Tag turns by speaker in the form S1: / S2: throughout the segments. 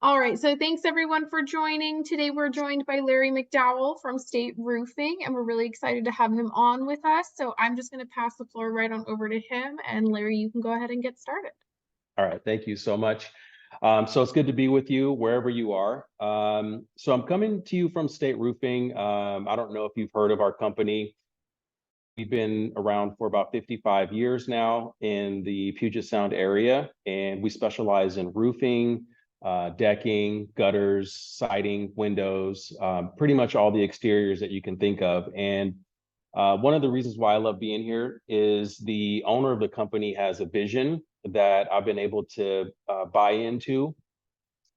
S1: All right, so thanks everyone for joining. Today we're joined by Larry McDowell from State Roofing, and we're really excited to have him on with us. So I'm just going to pass the floor right on over to him, and Larry, you can go ahead and get started.
S2: All right, thank you so much. So it's good to be with you wherever you are. So I'm coming to you from State Roofing. I don't know if you've heard of our company. We've been around for about 55 years now in the Puget Sound area, and we specialize in roofing, decking, gutters, siding, windows, pretty much all the exteriors that you can think of. And one of the reasons why I love being here is the owner of the company has a vision that I've been able to buy into.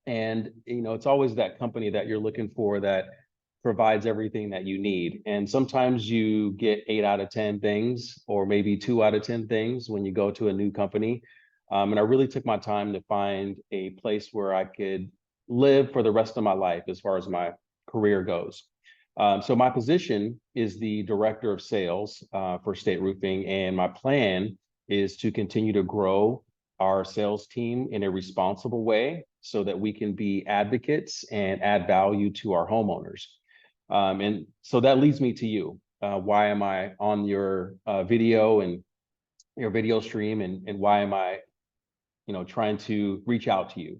S2: And, it's always that company that you're looking for that provides everything that you need. And sometimes you get 8 out of 10 things, or maybe 2 out of 10 things when you go to a new company. And I really took my time to find a place where I could live for the rest of my life as far as my career goes. So my position is the director of sales for State Roofing, and my plan is to continue to grow our sales team in a responsible way so that we can be advocates and add value to our homeowners. And so that leads me to you. Why am I on your video and your video stream, and why am I, trying to reach out to you?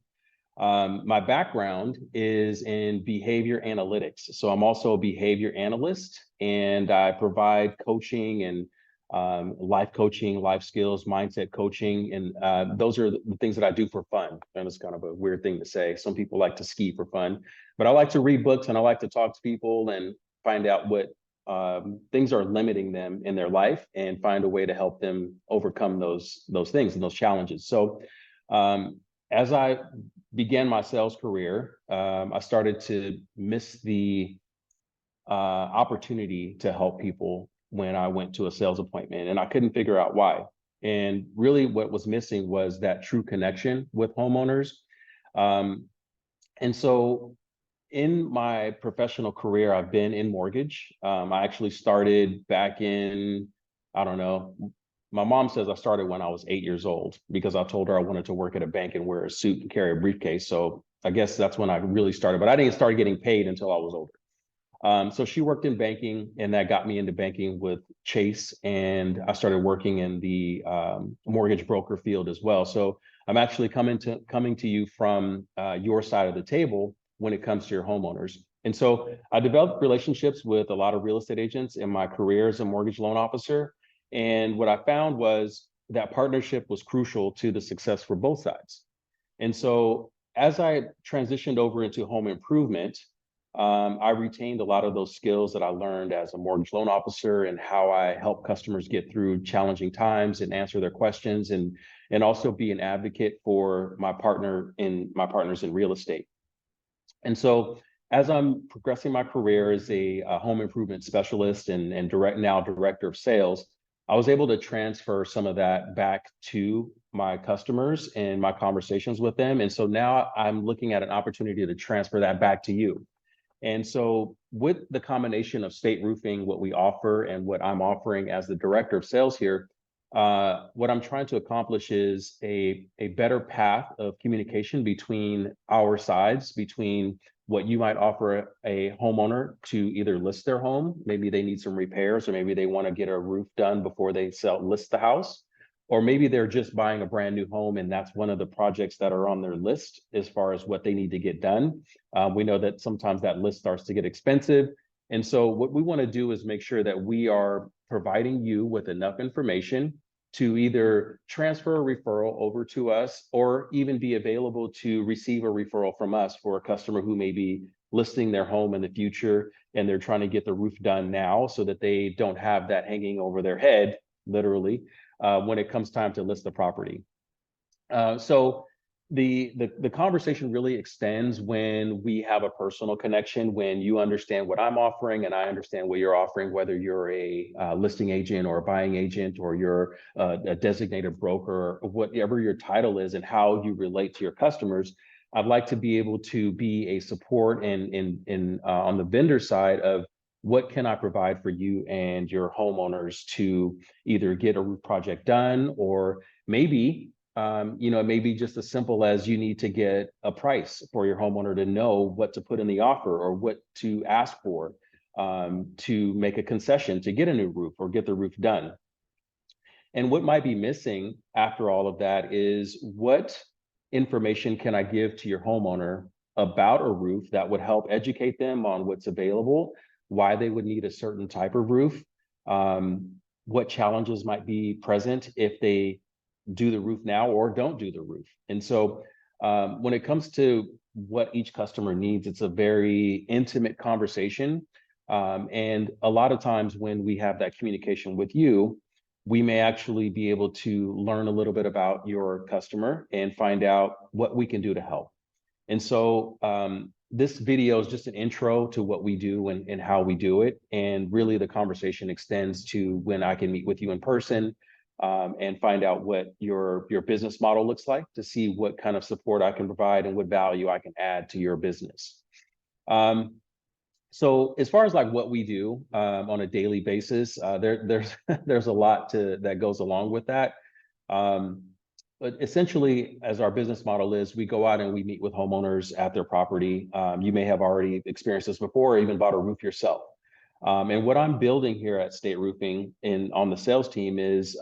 S2: My background is in behavior analytics. So I'm also a behavior analyst, and I provide coaching and life coaching, life skills, mindset coaching. And those are the things that I do for fun. And it's kind of a weird thing to say. Some people like to ski for fun, but I like to read books and I like to talk to people and find out what things are limiting them in their life and find a way to help them overcome those things and those challenges. So as I began my sales career, I started to miss the opportunity to help people when I went to a sales appointment, and I couldn't figure out why. And really what was missing was that true connection with homeowners. And so in my professional career, I've been in mortgage. I actually started back in, I don't know, my mom says I started when I was 8 years old because I told her I wanted to work at a bank and wear a suit and carry a briefcase. So I guess that's when I really started, but I didn't start getting paid until I was older. So she worked in banking, and that got me into banking with Chase, and I started working in the mortgage broker field as well. So I'm actually coming to you from your side of the table when it comes to your homeowners. And so I developed relationships with a lot of real estate agents in my career as a mortgage loan officer. And what I found was that partnership was crucial to the success for both sides. And so as I transitioned over into home improvement, I retained a lot of those skills that I learned as a mortgage loan officer, and how I help customers get through challenging times and answer their questions, and also be an advocate for my partners in real estate. And so as I'm progressing my career as a home improvement specialist and director of sales, I was able to transfer some of that back to my customers and my conversations with them. And so now I'm looking at an opportunity to transfer that back to you. And so with the combination of State Roofing, what we offer, and what I'm offering as the director of sales here, what I'm trying to accomplish is a better path of communication between our sides, between what you might offer a homeowner to either list their home, maybe they need some repairs, or maybe they want to get a roof done before they list the house, or maybe they're just buying a brand new home and that's one of the projects that are on their list as far as what they need to get done. We know that sometimes that list starts to get expensive. And so what we want to do is make sure that we are providing you with enough information to either transfer a referral over to us, or even be available to receive a referral from us for a customer who may be listing their home in the future and they're trying to get the roof done now so that they don't have that hanging over their head, literally, when it comes time to list the property. So the conversation really extends when we have a personal connection, when you understand what I'm offering and I understand what you're offering, whether you're a listing agent or a buying agent, or you're a designated broker, or whatever your title is and how you relate to your customers. I'd like to be able to be a support and on the vendor side of what can I provide for you and your homeowners to either get a roof project done, or maybe It may be just as simple as you need to get a price for your homeowner to know what to put in the offer or what to ask for, to make a concession to get a new roof or get the roof done. And what might be missing after all of that is, what information can I give to your homeowner about a roof that would help educate them on what's available, why they would need a certain type of roof, what challenges might be present if they do the roof now or don't do the roof. And so when it comes to what each customer needs, it's a very intimate conversation. And a lot of times when we have that communication with you, we may actually be able to learn a little bit about your customer and find out what we can do to help. And so this video is just an intro to what we do and how we do it. And really the conversation extends to when I can meet with you in person and find out what your business model looks like, to see what kind of support I can provide and what value I can add to your business. So as far as like what we do on a daily basis, there's a lot that goes along with that. But essentially, as our business model is, we go out and we meet with homeowners at their property. You may have already experienced this before, or even bought a roof yourself. And what I'm building here at State Roofing on the sales team is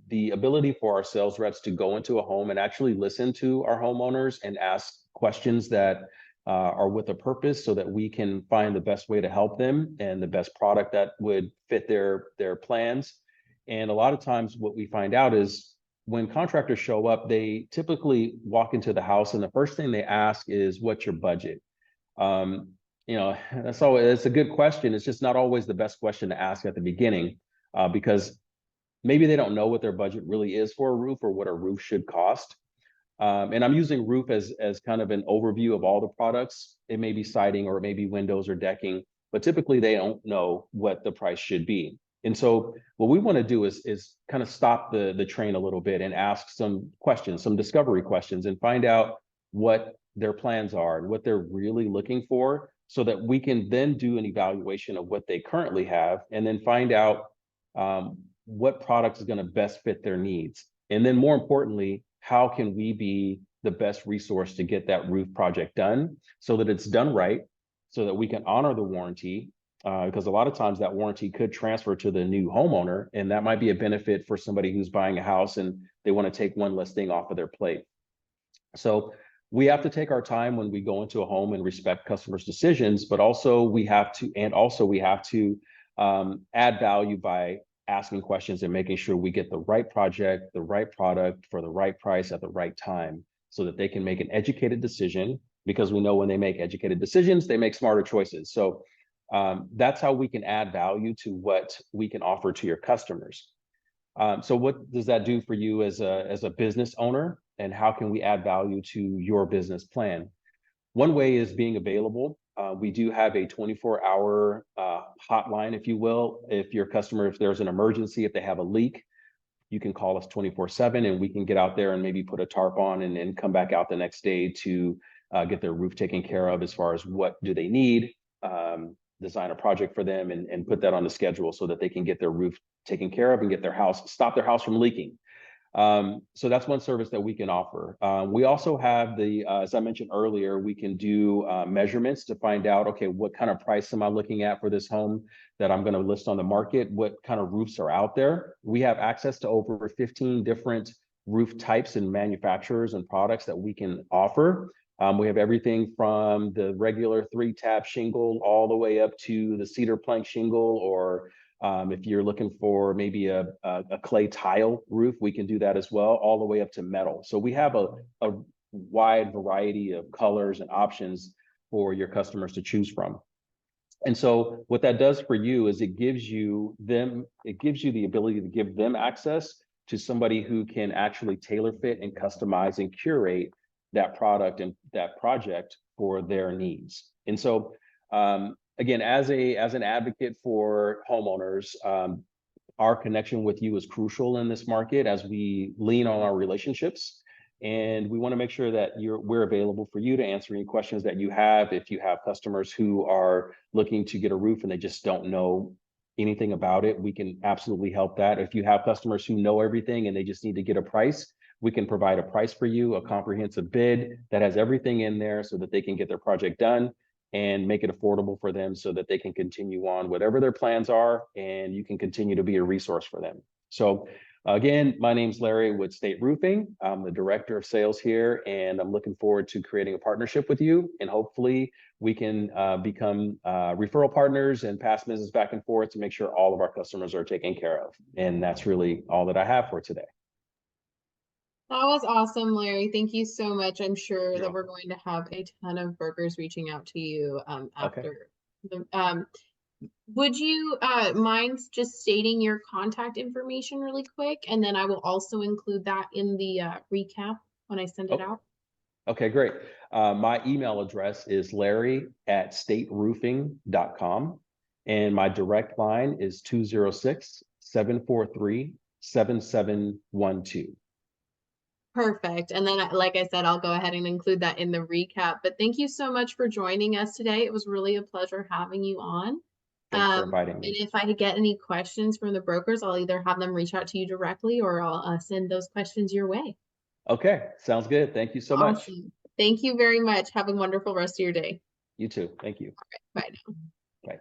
S2: the ability for our sales reps to go into a home and actually listen to our homeowners and ask questions that are with a purpose, so that we can find the best way to help them and the best product that would fit their plans. And a lot of times what we find out is, when contractors show up, they typically walk into the house and the first thing they ask is, what's your budget? It's a good question. It's just not always the best question to ask at the beginning, because maybe they don't know what their budget really is for a roof or what a roof should cost. And I'm using roof as kind of an overview of all the products. It may be siding or it may be windows or decking, but typically they don't know what the price should be. And so what we want to do is kind of stop the train a little bit and ask some questions, some discovery questions, and find out what their plans are and what they're really looking for, so that we can then do an evaluation of what they currently have, and then find out what product is going to best fit their needs. And then more importantly, how can we be the best resource to get that roof project done so that it's done right, so that we can honor the warranty, because a lot of times that warranty could transfer to the new homeowner, and that might be a benefit for somebody who's buying a house and they want to take one less thing off of their plate. So we have to take our time when we go into a home and respect customers' decisions, but also we have to add value by asking questions and making sure we get the right project, the right product for the right price at the right time, so that they can make an educated decision, because we know when they make educated decisions, they make smarter choices. So that's how we can add value to what we can offer to your customers. So what does that do for you as a business owner, and how can we add value to your business plan? One way is being available. We do have a 24-hour hotline, if you will. If there's an emergency, if they have a leak, you can call us 24/7 and we can get out there and maybe put a tarp on and come back out the next day to get their roof taken care of, as far as what do they need, design a project for them and put that on the schedule so that they can get their roof taken care of and stop their house from leaking. So that's one service that we can offer. We also have as I mentioned earlier, we can do measurements to find out, okay, what kind of price am I looking at for this home that I'm going to list on the market? What kind of roofs are out there? We have access to over 15 different roof types and manufacturers and products that we can offer. We have everything from the regular 3-tab shingle all the way up to the cedar plank shingle, or if you're looking for maybe a clay tile roof, we can do that as well, all the way up to metal. So we have a wide variety of colors and options for your customers to choose from. And so what that does for you is it gives you the ability to give them access to somebody who can actually tailor fit and customize and curate that product and that project for their needs. And so again, as an advocate for homeowners, our connection with you is crucial in this market as we lean on our relationships. And we want to make sure that we're available for you to answer any questions that you have. If you have customers who are looking to get a roof and they just don't know anything about it, we can absolutely help that. If you have customers who know everything and they just need to get a price, we can provide a price for you, a comprehensive bid that has everything in there so that they can get their project done and make it affordable for them so that they can continue on whatever their plans are, and you can continue to be a resource for them. So again, my name's Larry with State Roofing. I'm the director of sales here, and I'm looking forward to creating a partnership with you, and hopefully we can become referral partners and pass business back and forth to make sure all of our customers are taken care of. And that's really all that I have for today.
S1: That was awesome, Larry. Thank you so much. I'm sure
S2: You're
S1: that we're
S2: welcome.
S1: going to have a ton of brokers reaching out to you
S2: Okay.
S1: after the would you mind just stating your contact information really quick? And then I will also include that in the recap when I send it
S2: Okay.
S1: out.
S2: Okay, great. My email address is larry@stateroofing.com. And my direct line is 206-743-7712.
S1: Perfect. And then, like I said, I'll go ahead and include that in the recap. But thank you so much for joining us today. It was really a pleasure having you on.
S2: Thanks for
S1: And
S2: inviting me.
S1: if I get any questions from the brokers, I'll either have them reach out to you directly or I'll send those questions your way.
S2: Okay, sounds good. Thank you so much.
S1: Awesome. Thank you very much. Have a wonderful rest of your day.
S2: You too. Thank you.
S1: Bye now.
S2: Bye.